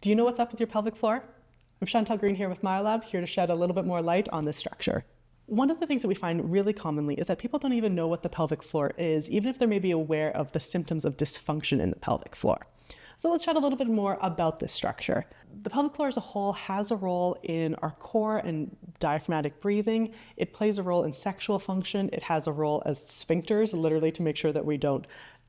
Do you know what's up with your pelvic floor? I'm Chantelle Green here with MyoLab, here to shed a little bit more light on this structure. One of the things that we find really commonly is that people don't even know what the pelvic floor is, even if they're maybe aware of the symptoms of dysfunction in the pelvic floor. So let's chat a little bit more about this structure. The pelvic floor as a whole has a role in our core and diaphragmatic breathing. It plays a role in sexual function. It has a role as sphincters, literally to make sure that we don't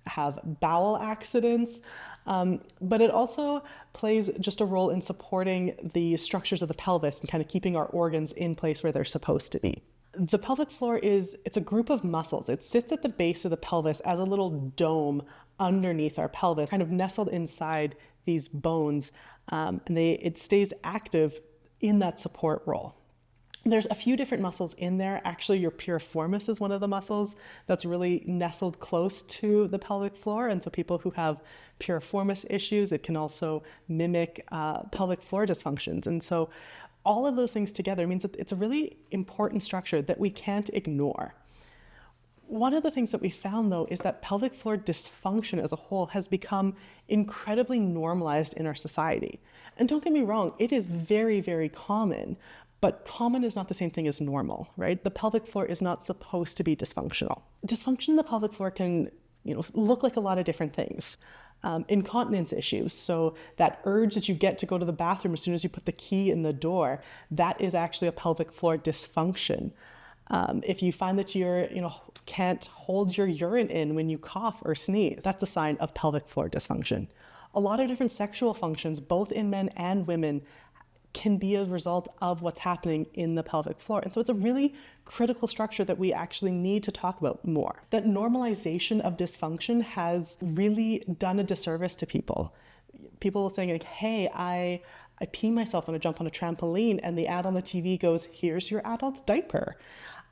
have bowel accidents. But it also plays just a role in supporting the structures of the pelvis and kind of keeping our organs in place where they're supposed to be. The pelvic floor it's a group of muscles. It sits at the base of the pelvis as a little dome underneath our pelvis, kind of nestled inside these bones, and it stays active in that support role. There's a few different muscles in there. Actually, your piriformis is one of the muscles that's really nestled close to the pelvic floor. And so people who have piriformis issues, it can also mimic pelvic floor dysfunctions. And so all of those things together means that it's a really important structure that we can't ignore. One of the things that we found, though, is that pelvic floor dysfunction as a whole has become incredibly normalized in our society. And don't get me wrong, it is very, very common. But common is not the same thing as normal, right? The pelvic floor is not supposed to be dysfunctional. Dysfunction in the pelvic floor can, look like a lot of different things. Incontinence issues, so that urge that you get to go to the bathroom as soon as you put the key in the door, that is actually a pelvic floor dysfunction. If you find that you're, can't hold your urine in when you cough or sneeze, that's a sign of pelvic floor dysfunction. A lot of different sexual functions, both in men and women, can be a result of what's happening in the pelvic floor. And so it's a really critical structure that we actually need to talk about more. That normalization of dysfunction has really done a disservice to people. People saying like, hey, I pee myself when I jump on a trampoline, and the ad on the TV goes, here's your adult diaper.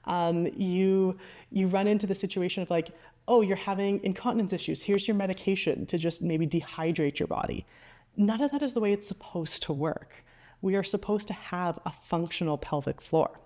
You run into the situation of like, oh, you're having incontinence issues. Here's your medication to just maybe dehydrate your body. None of that is the way it's supposed to work. We are supposed to have a functional pelvic floor.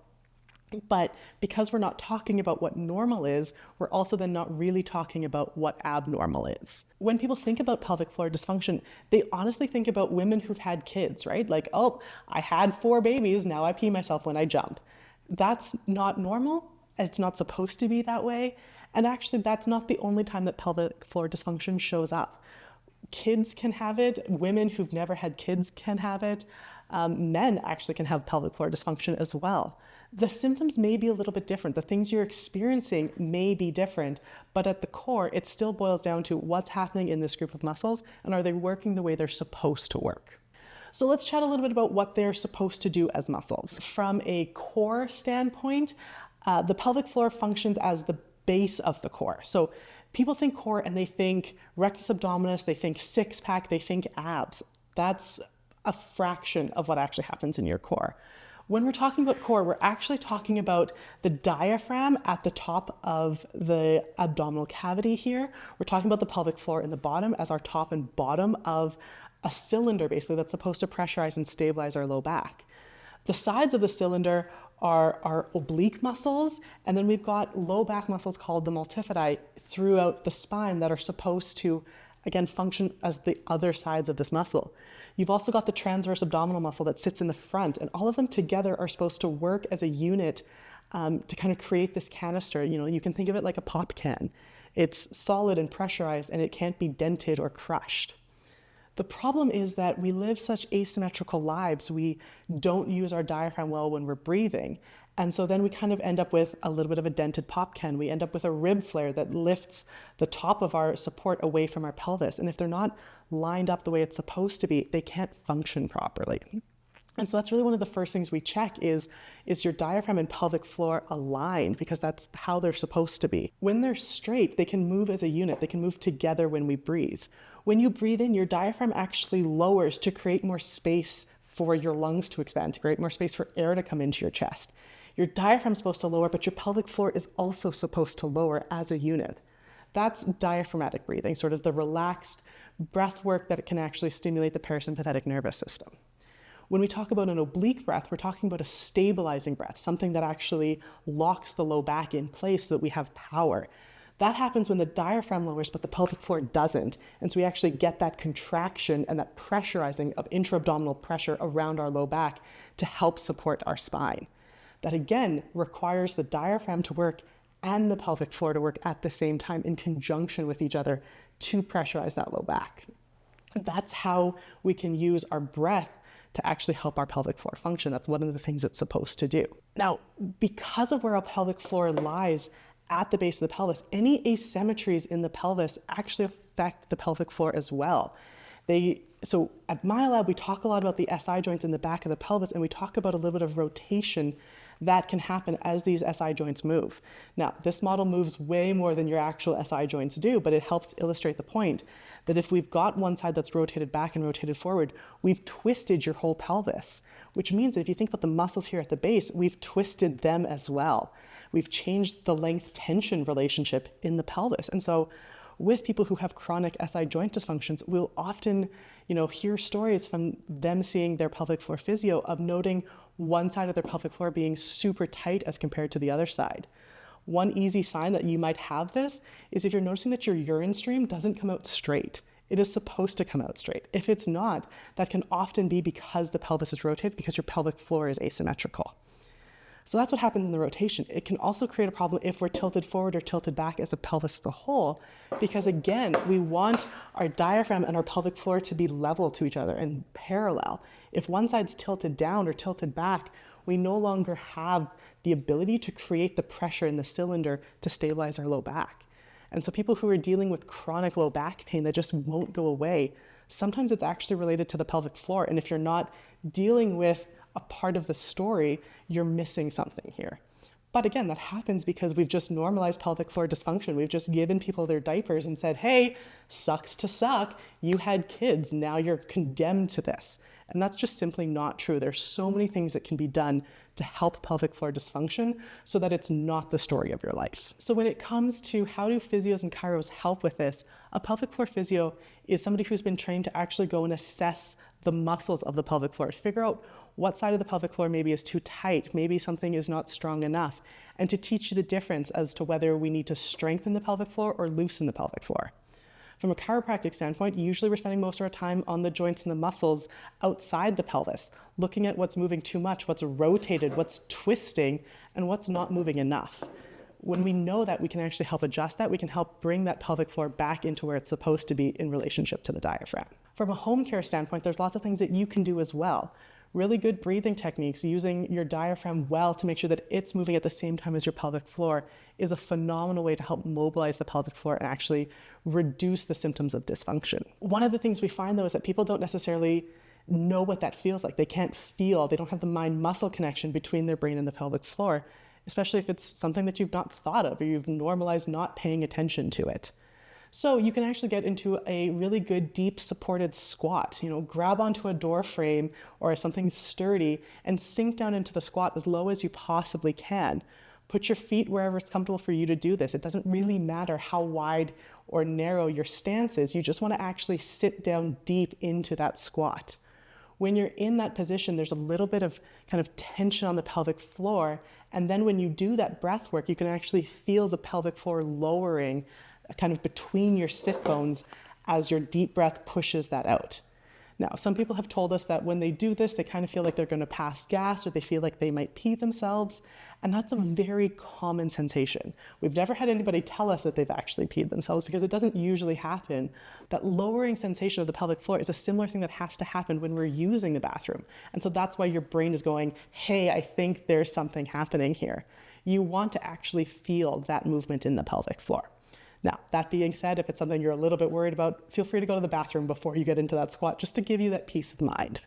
But because we're not talking about what normal is, we're also then not really talking about what abnormal is. When people think about pelvic floor dysfunction, they honestly think about women who've had kids, right? Like, oh, I had 4 babies, now I pee myself when I jump. That's not normal. It's not supposed to be that way. And actually, that's not the only time that pelvic floor dysfunction shows up. Kids can have it. Women who've never had kids can have it. Men actually can have pelvic floor dysfunction as well. The symptoms may be a little bit different. The things you're experiencing may be different, but at the core, it still boils down to what's happening in this group of muscles and are they working the way they're supposed to work. So let's chat a little bit about what they're supposed to do as muscles. From a core standpoint, the pelvic floor functions as the base of the core. So people think core and they think rectus abdominis, they think six-pack, they think abs. That's a fraction of what actually happens in your core. When we're talking about core, we're actually talking about the diaphragm at the top of the abdominal cavity here. We're talking about the pelvic floor in the bottom as our top and bottom of a cylinder, basically, that's supposed to pressurize and stabilize our low back. The sides of the cylinder are our oblique muscles, and then we've got low back muscles called the multifidi throughout the spine that are supposed to, again, function as the other sides of this muscle. You've also got the transverse abdominal muscle that sits in the front, and all of them together are supposed to work as a unit to kind of create this canister. You can think of it like a pop can. It's solid and pressurized, and it can't be dented or crushed. The problem is that we live such asymmetrical lives. We don't use our diaphragm well when we're breathing. And so then we kind of end up with a little bit of a dented pop can. We end up with a rib flare that lifts the top of our support away from our pelvis. And if they're not lined up the way it's supposed to be, they can't function properly. And so that's really one of the first things we check is your diaphragm and pelvic floor aligned, because that's how they're supposed to be. When they're straight, they can move as a unit. They can move together when we breathe. When you breathe in, your diaphragm actually lowers to create more space for your lungs to expand, to create more space for air to come into your chest. Your diaphragm is supposed to lower, but your pelvic floor is also supposed to lower as a unit. That's diaphragmatic breathing, sort of the relaxed breath work that it can actually stimulate the parasympathetic nervous system. When we talk about an oblique breath, we're talking about a stabilizing breath, something that actually locks the low back in place so that we have power. That happens when the diaphragm lowers, but the pelvic floor doesn't. And so we actually get that contraction and that pressurizing of intra-abdominal pressure around our low back to help support our spine. That again requires the diaphragm to work and the pelvic floor to work at the same time in conjunction with each other to pressurize that low back. That's how we can use our breath to actually help our pelvic floor function. That's one of the things it's supposed to do. Now, because of where our pelvic floor lies at the base of the pelvis, any asymmetries in the pelvis actually affect the pelvic floor as well. So at MyoLab, we talk a lot about the SI joints in the back of the pelvis, and we talk about a little bit of rotation that can happen as these SI joints move. Now, this model moves way more than your actual SI joints do, but it helps illustrate the point that if we've got one side that's rotated back and rotated forward, we've twisted your whole pelvis, which means that if you think about the muscles here at the base, we've twisted them as well. We've changed the length tension relationship in the pelvis. And so with people who have chronic SI joint dysfunctions, we'll often, hear stories from them seeing their pelvic floor physio of noting one side of their pelvic floor being super tight as compared to the other side. One easy sign that you might have this is if you're noticing that your urine stream doesn't come out straight. It is supposed to come out straight. If it's not, that can often be because the pelvis is rotated, because your pelvic floor is asymmetrical. So that's what happens in the rotation. It can also create a problem if we're tilted forward or tilted back as a pelvis as a whole, because again, we want our diaphragm and our pelvic floor to be level to each other and parallel. If one side's tilted down or tilted back, we no longer have the ability to create the pressure in the cylinder to stabilize our low back. And so people who are dealing with chronic low back pain that just won't go away, sometimes it's actually related to the pelvic floor. And if you're not dealing with a part of the story, you're missing something here. But again, that happens because we've just normalized pelvic floor dysfunction. We've just given people their diapers and said, hey, sucks to suck. You had kids, now you're condemned to this. And that's just simply not true. There's so many things that can be done to help pelvic floor dysfunction so that it's not the story of your life. So when it comes to how do physios and chiros help with this, a pelvic floor physio is somebody who's been trained to actually go and assess the muscles of the pelvic floor, figure out what side of the pelvic floor maybe is too tight, maybe something is not strong enough, and to teach you the difference as to whether we need to strengthen the pelvic floor or loosen the pelvic floor. From a chiropractic standpoint, usually we're spending most of our time on the joints and the muscles outside the pelvis, looking at what's moving too much, what's rotated, what's twisting, and what's not moving enough. When we know that, we can actually help adjust that. We can help bring that pelvic floor back into where it's supposed to be in relationship to the diaphragm. From a home care standpoint, there's lots of things that you can do as well. Really good breathing techniques, using your diaphragm well to make sure that it's moving at the same time as your pelvic floor is a phenomenal way to help mobilize the pelvic floor and actually reduce the symptoms of dysfunction. One of the things we find though is that people don't necessarily know what that feels like. They can't feel, they don't have the mind-muscle connection between their brain and the pelvic floor, especially if it's something that you've not thought of or you've normalized not paying attention to it. So you can actually get into a really good deep supported squat, grab onto a door frame or something sturdy and sink down into the squat as low as you possibly can. Put your feet wherever it's comfortable for you to do this. It doesn't really matter how wide or narrow your stance is. You just want to actually sit down deep into that squat. When you're in that position, there's a little bit of kind of tension on the pelvic floor. And then when you do that breath work, you can actually feel the pelvic floor lowering kind of between your sit bones as your deep breath pushes that out. Now, some people have told us that when they do this, they kind of feel like they're going to pass gas or they feel like they might pee themselves. And that's a very common sensation. We've never had anybody tell us that they've actually peed themselves because it doesn't usually happen. That lowering sensation of the pelvic floor is a similar thing that has to happen when we're using the bathroom. And so that's why your brain is going, hey, I think there's something happening here. You want to actually feel that movement in the pelvic floor. Now, that being said, if it's something you're a little bit worried about, feel free to go to the bathroom before you get into that squat, just to give you that peace of mind.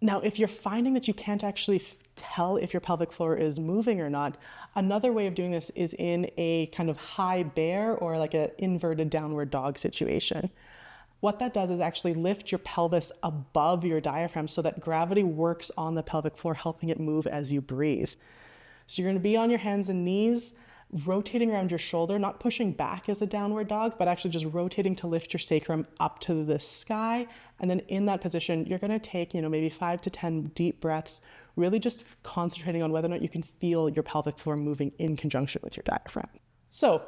Now, if you're finding that you can't actually tell if your pelvic floor is moving or not, another way of doing this is in a kind of high bear or like an inverted downward dog situation. What that does is actually lift your pelvis above your diaphragm so that gravity works on the pelvic floor, helping it move as you breathe. So you're going to be on your hands and knees, rotating around your shoulder, not pushing back as a downward dog, but actually just rotating to lift your sacrum up to the sky. And then in that position, you're going to take, maybe 5 to 10 deep breaths, really just concentrating on whether or not you can feel your pelvic floor moving in conjunction with your diaphragm. So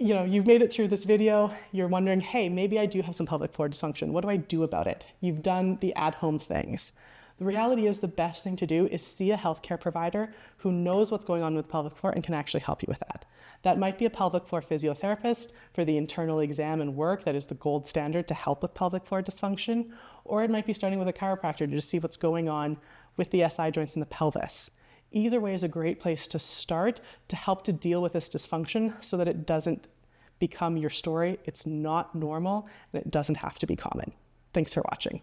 You've made it through this video, you're wondering, hey, maybe I do have some pelvic floor dysfunction. What do I do about it? You've done the at-home things. The reality is the best thing to do is see a healthcare provider who knows what's going on with the pelvic floor and can actually help you with that. That might be a pelvic floor physiotherapist for the internal exam and work that is the gold standard to help with pelvic floor dysfunction, or it might be starting with a chiropractor to just see what's going on with the SI joints in the pelvis. Either way is a great place to start to help to deal with this dysfunction so that it doesn't become your story. It's not normal and it doesn't have to be common. Thanks for watching.